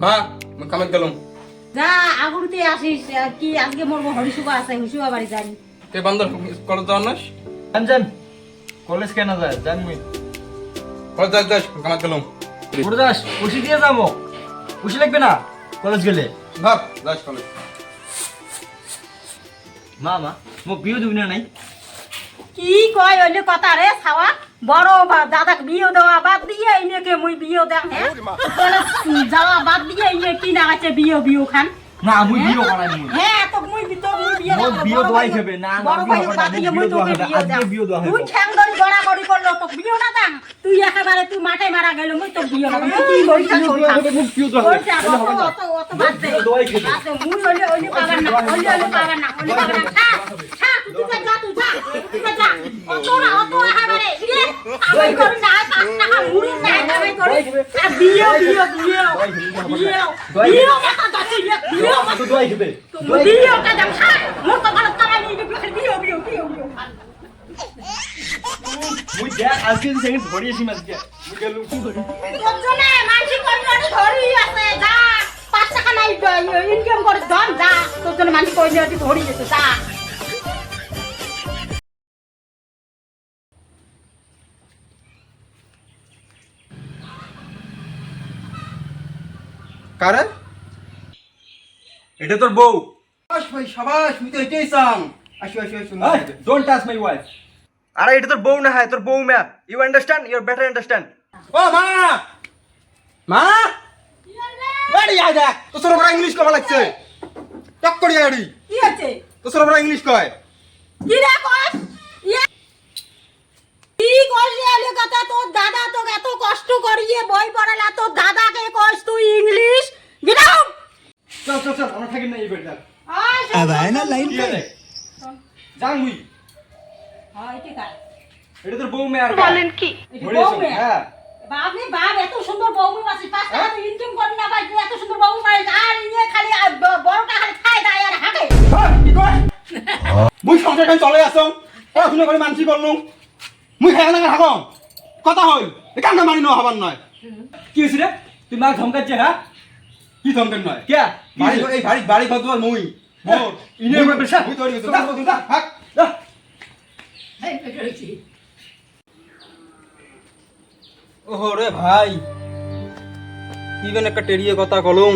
মা আমি কামে গেলাম। যা আগুনতে আসিস কি আজকে মোর হরিশুভা আছে হরিশুভা বাড়ি যাই তে বান্দর কলেজ যাওয়ার নাস জান কলেজ কেন যায় জানবি কলেজ যাস কামে গেলাম। গুরুদাস উশি দিয়ে যাবো উশি লাগবে না কলেজ গেলে ভাব যাস কলেজ। মা মোক বিয়ে দিবি না নাই কি কয় ওইলে কথা রে ছাওয়া বড় দাদাক বিয়ে দেওয়া বাদ দিয়ে ইনেকে মুই বিয়ে দেন হ্যাঁ যাওয়া বাদ দিয়ে ইনে কি না আছে বিয়ে খান না মুই বিয়ে করাই মুই হ্যাঁ তো মুই বিয়ে মোর বিয়ে দোয়াই খাবে না না বিয়ে করা বাদ দিয়ে মুই বিয়ে তোকে দোয়া বিয়ে আজকে বিয়ে দোয়া তুই হবে ঠ্যাং ধরি গড়া গড়ি করলো তো বিয়ে না দাম তুই একেবারে তুই মাঠে মারা গেল মুই তো বিয়ে না কি বইছা মোক বিয়ে দোয়া হবে অত বাদ দে দোয়াই খাবে বাদ দে মুই ওইলে পাবার না ওইলে পাবার না খা তুই যা তুই যা অত একেবারে ইয়ে আমি করি না 5 টাকা মুড়ি না আমি করি আর বিয়ে কথা যাচ্ছে বিয়ে তো দোয়াই খাবে বিয়ে কা দাম খা মোর তো ভালো টাকা নিয়ে বিয়ে মুই দেখ আজকে সেকেন্ড ধরিয়েছি মাঝকে মুই গেলু কি করি তোর জন্য মানসি কইনি ধরি আছে যা 5 টাকা নাই ইনকাম করে ধর যা তোর জন্য মানসি কইনি ধরি আছে যা কারে এটা তোর বউ শাবাশ ভাই শাবাশ তুই তো এটাই চাং আসো ডোন্ট টাচ মাই ওয়াইফ আরে এটা তোর বউ না হয় তোর বউ মা you understand you better understand ও মা মা বাড়ি আয় দেখ তো সর বড় ইংলিশ কবা লাগছে টক করি আড়ি কি আছে তো সর বড় ইংলিশ কয় কি রে কস কি করলি আলে কথা তোর দাদা তো এত কষ্ট করিয়ে বই পড়ালা তোর দাদাকে কস তুই ইংলিশ গিরাও চল আমরা থাকি না এই বেটা अब है ना লাইন কে যাং মুই হয় ঠিক আছে এটা তোর বউ মে আর বলেন কি বউ মে হ্যাঁ বাপরে বাপ এত সুন্দর বউ আছে 5 টাকা তো ইনকাম করে না ভাই এত সুন্দর বউ পাই আর ইয়ে খালি বড়টা খালি খায় দায় আর হাগে কি কয় মুই সংসার খাই চলে আসং পড়াশোনা করে মানসি করলুম মুই খাই না থাকম কথা হই কান্না মারি ন হবার নয় কি হইছে রে তুই মা ধমকাচ্ছে হ্যাঁ কি ধমকেন নয় কে বাড়ি এই বাড়ি কত মুই মোর ইনে উপরে প্রেসার মুই তৈরি হইছে যা হাক এই পেটে ওহো রে ভাই কি যেন একটা টেরিয়ে কথা কলুম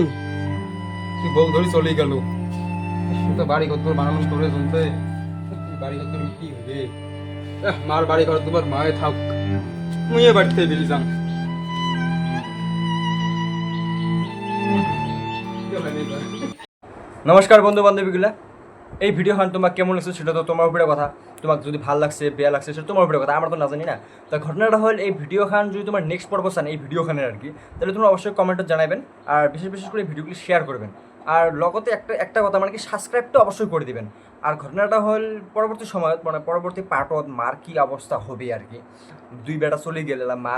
তুই বউ ধরে চলেই গেল তো বাড়ি ঘর তোর বানানো তোরে শুনতে বাড়ি ঘর তোর কি হবে মার বাড়ি ঘর তোমার মায়ে থাক মুইয়ে বাড়িতে বেলি যাম নমস্কার বন্ধু বান্ধবীগুলা এই ভিডিওখান তোমাক কেমন লাগছে সেটা তো তোমার উপরে কথা তোমাক যদি ভাল লাগছে বেয়া লাগছে সেটা তোমার উপরে কথা আমরা তো না জানি না তো ঘটনাটা হল এই ভিডিওখান যদি তোমার নেক্সট পর্ব চান এই ভিডিওখানের আর কি তাহলে তোমরা অবশ্যই কমেন্টে জানাবেন আর বিশেষ করে এই ভিডিওগুলি শেয়ার করবেন আর লগতে একটা কথা মানে কি সাবস্ক্রাইবটা অবশ্যই করে দিবেন আর ঘটনাটা হল পরবর্তী সময়ত মানে পরবর্তী পার্টত মার কি অবস্থা হবে আর কি দুই বেটা চলে গেলে মা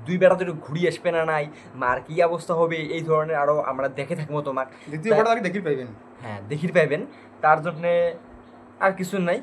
দুই বেটা যদি ঘুরিয়ে আসবে না নাই মার কি অবস্থা হবে এই ধরনের আরও আমরা দেখে থাকবো তোমাক দ্বিতীয় বড় দেখি পাইবেন হ্যাঁ দেখি পাইবেন তার জন্যে আর কিছু নাই